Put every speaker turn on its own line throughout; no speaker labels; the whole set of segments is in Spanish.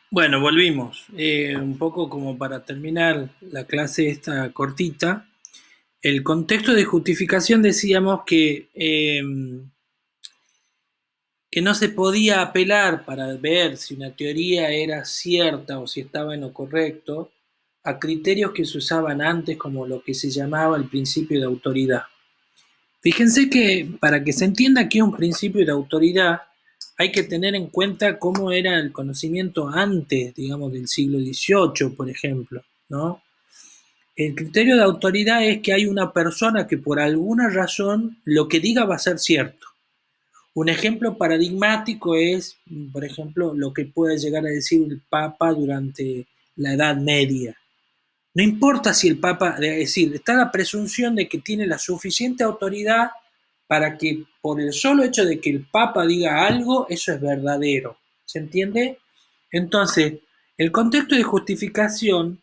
Bueno, volvimos. Un poco como para terminar la clase esta cortita. El contexto de justificación decíamos que no se podía apelar para ver si una teoría era cierta o si estaba en lo correcto a criterios que se usaban antes como lo que se llamaba el principio de autoridad. Fíjense que para que se entienda que es un principio de autoridad, hay que tener en cuenta cómo era el conocimiento antes, digamos, del siglo XVIII, por ejemplo, ¿no? El criterio de autoridad es que hay una persona que por alguna razón lo que diga va a ser cierto. Un ejemplo paradigmático es, por ejemplo, lo que puede llegar a decir el Papa durante la Edad Media. No importa si el Papa, es decir, está la presunción de que tiene la suficiente autoridad para que por el solo hecho de que el Papa diga algo, eso es verdadero. ¿Se entiende? Entonces, el contexto de justificación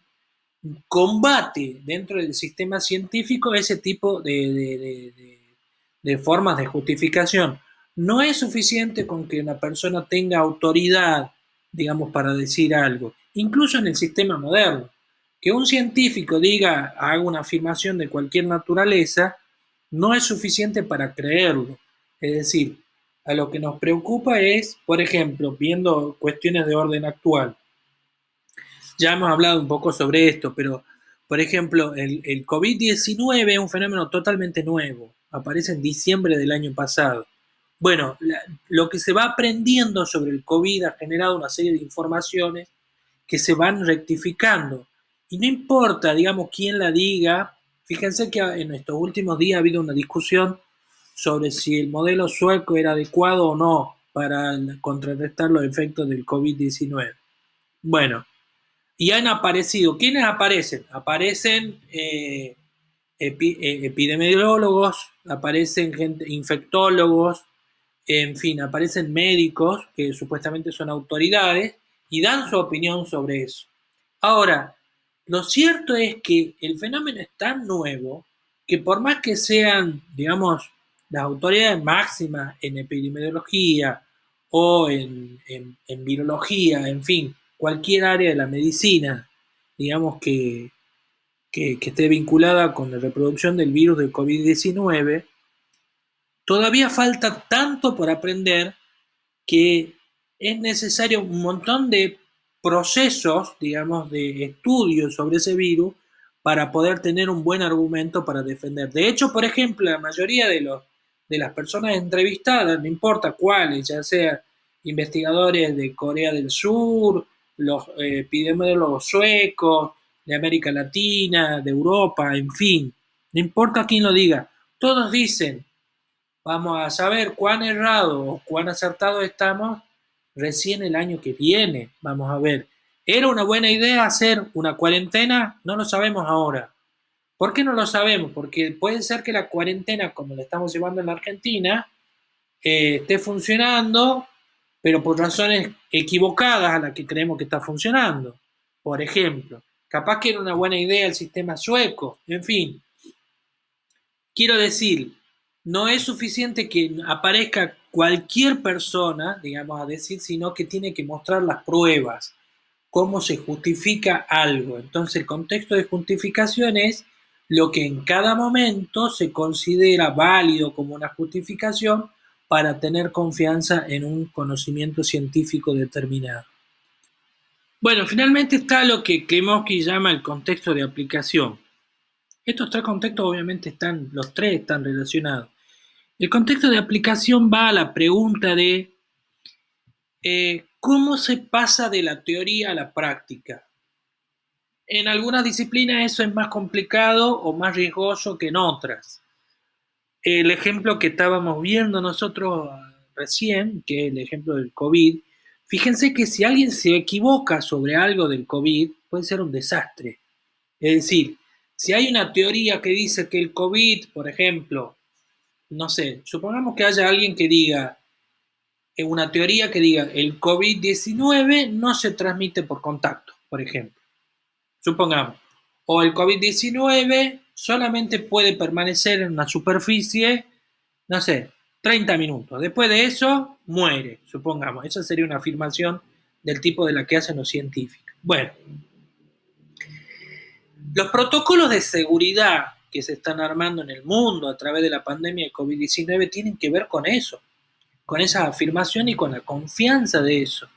combate dentro del sistema científico ese tipo de formas de justificación. No es suficiente con que una persona tenga autoridad, digamos, para decir algo, incluso en el sistema moderno. Que un científico diga, haga una afirmación de cualquier naturaleza, no es suficiente para creerlo. Es decir, a lo que nos preocupa es, por ejemplo, viendo cuestiones de orden actual, ya hemos hablado un poco sobre esto, pero por ejemplo, el COVID-19 es un fenómeno totalmente nuevo, aparece en diciembre del año pasado. Bueno, lo que se va aprendiendo sobre el COVID ha generado una serie de informaciones que se van rectificando. Y no importa, digamos, quién la diga, fíjense que en estos últimos días ha habido una discusión sobre si el modelo sueco era adecuado o no para contrarrestar los efectos del COVID-19. Bueno, y han aparecido. ¿Quiénes aparecen? Aparecen epidemiólogos, aparecen gente, infectólogos, en fin, aparecen médicos que supuestamente son autoridades y dan su opinión sobre eso. Ahora, lo cierto es que el fenómeno es tan nuevo que por más que sean, digamos, las autoridades máximas en epidemiología o en virología, en fin, cualquier área de la medicina, digamos que esté vinculada con la reproducción del virus del COVID-19, todavía falta tanto por aprender que es necesario un montón de procesos, digamos, de estudios sobre ese virus para poder tener un buen argumento para defender. De hecho, por ejemplo, la mayoría de las personas entrevistadas, no importa cuáles, ya sea investigadores de Corea del Sur, los epidemiólogos suecos, de América Latina, de Europa, en fin, no importa quién lo diga, todos dicen, vamos a saber cuán errado o cuán acertado estamos recién el año que viene. Vamos a ver. ¿Era una buena idea hacer una cuarentena? No lo sabemos ahora. ¿Por qué no lo sabemos? Porque puede ser que la cuarentena, como la estamos llevando en la Argentina, esté funcionando, pero por razones equivocadas a las que creemos que está funcionando. Por ejemplo, capaz que era una buena idea el sistema sueco. En fin, quiero decir, no es suficiente que aparezca cualquier persona, digamos, a decir, sino que tiene que mostrar las pruebas, cómo se justifica algo. Entonces, el contexto de justificación es lo que en cada momento se considera válido como una justificación para tener confianza en un conocimiento científico determinado. Bueno, finalmente está lo que Klimovsky llama el contexto de aplicación. Estos tres contextos obviamente están, los tres están relacionados. El contexto de aplicación va a la pregunta de cómo se pasa de la teoría a la práctica. En algunas disciplinas eso es más complicado o más riesgoso que en otras. El ejemplo que estábamos viendo nosotros recién, que es el ejemplo del COVID, fíjense que si alguien se equivoca sobre algo del COVID, puede ser un desastre. Es decir, si hay una teoría que dice que el COVID, por ejemplo, no sé, supongamos que haya alguien que diga, una teoría que diga, el COVID-19 no se transmite por contacto, por ejemplo, supongamos, o el COVID-19 solamente puede permanecer en una superficie, no sé, 30 minutos. Después de eso, muere, supongamos. Esa sería una afirmación del tipo de la que hacen los científicos. Bueno, los protocolos de seguridad que se están armando en el mundo a través de la pandemia de COVID-19 tienen que ver con eso, con esa afirmación y con la confianza de eso.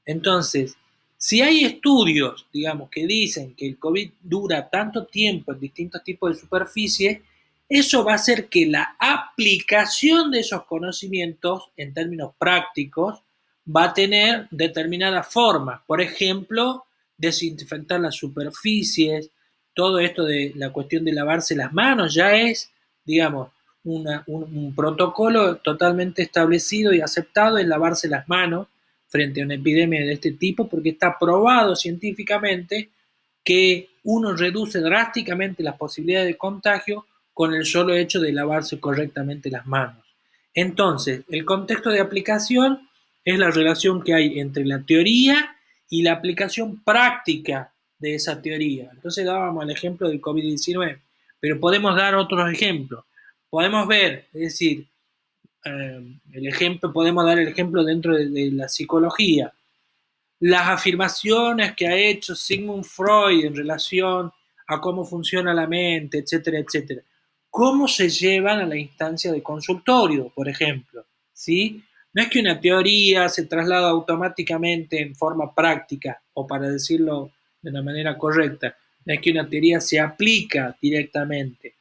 Entonces, si hay estudios, digamos, que dicen que el COVID dura tanto tiempo en distintos tipos de superficies, eso va a hacer que la aplicación de esos conocimientos en términos prácticos va a tener determinadas formas. Por ejemplo, desinfectar las superficies, todo esto de la cuestión de lavarse las manos ya es, digamos, un protocolo totalmente establecido y aceptado en lavarse las manos frente a una epidemia de este tipo, porque está probado científicamente que uno reduce drásticamente las posibilidades de contagio con el solo hecho de lavarse correctamente las manos. Entonces, el contexto de aplicación es la relación que hay entre la teoría y la aplicación práctica de esa teoría. Entonces dábamos el ejemplo del COVID-19, pero podemos dar otros ejemplos. Podemos ver, es decir, podemos dar el ejemplo dentro de la psicología. Las afirmaciones que ha hecho Sigmund Freud en relación a cómo funciona la mente, etcétera, etcétera. ¿Cómo se llevan a la instancia de consultorio, por ejemplo? ¿Sí? No es que una teoría se traslada automáticamente en forma práctica, o para decirlo de una manera correcta, no es que una teoría se aplica directamente.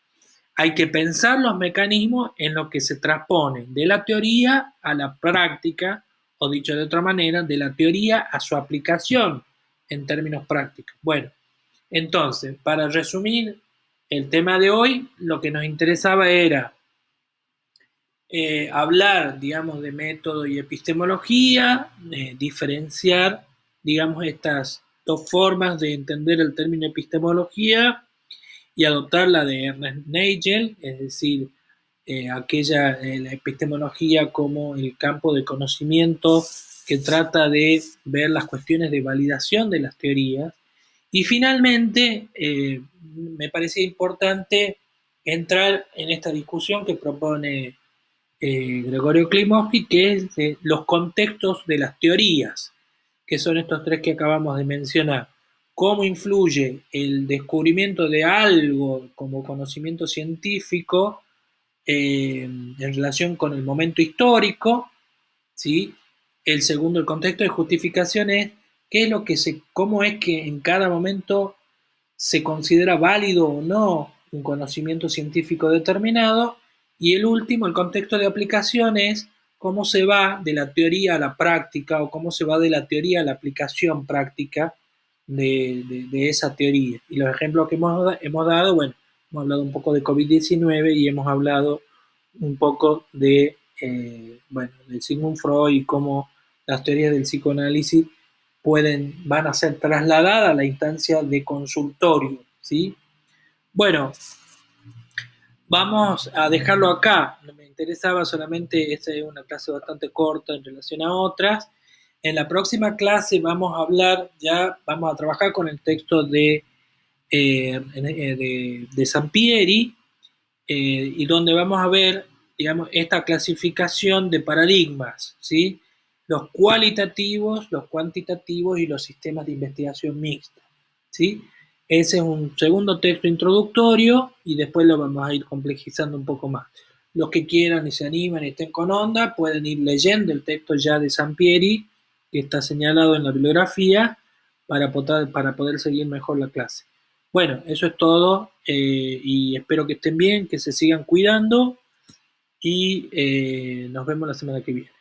Hay que pensar los mecanismos en los que se transponen de la teoría a la práctica, o dicho de otra manera, de la teoría a su aplicación en términos prácticos. Bueno, entonces, para resumir el tema de hoy, lo que nos interesaba era hablar, digamos, de método y epistemología, diferenciar, digamos, estas dos formas de entender el término epistemología y adoptar la de Ernest Nagel, es decir, la epistemología como el campo de conocimiento que trata de ver las cuestiones de validación de las teorías. Y finalmente, me parecía importante entrar en esta discusión que propone Gregorio Klimovsky, que es de los contextos de las teorías, que son estos tres que acabamos de mencionar. Cómo influye el descubrimiento de algo como conocimiento científico en relación con el momento histórico, ¿sí? El segundo, el contexto de justificación es cómo es que en cada momento se considera válido o no un conocimiento científico determinado. Y el último, el contexto de aplicación, es cómo se va de la teoría a la práctica o cómo se va de la teoría a la aplicación práctica de esa teoría. Y los ejemplos que hemos dado, bueno, hemos hablado un poco de COVID-19 y hemos hablado un poco de Sigmund Freud y cómo las teorías del psicoanálisis van a ser trasladadas a la instancia de consultorio, ¿sí? Bueno, vamos a dejarlo acá. Me interesaba solamente, esta es una clase bastante corta en relación a otras. En la próxima clase vamos a trabajar con el texto de Sampieri, y donde vamos a ver, digamos, esta clasificación de paradigmas, ¿sí? Los cualitativos, los cuantitativos y los sistemas de investigación mixta, ¿sí? Ese es un segundo texto introductorio y después lo vamos a ir complejizando un poco más. Los que quieran y se animan y estén con onda pueden ir leyendo el texto ya de Sampieri, que está señalado en la bibliografía, para poder seguir mejor la clase. Bueno, eso es todo y espero que estén bien, que se sigan cuidando y nos vemos la semana que viene.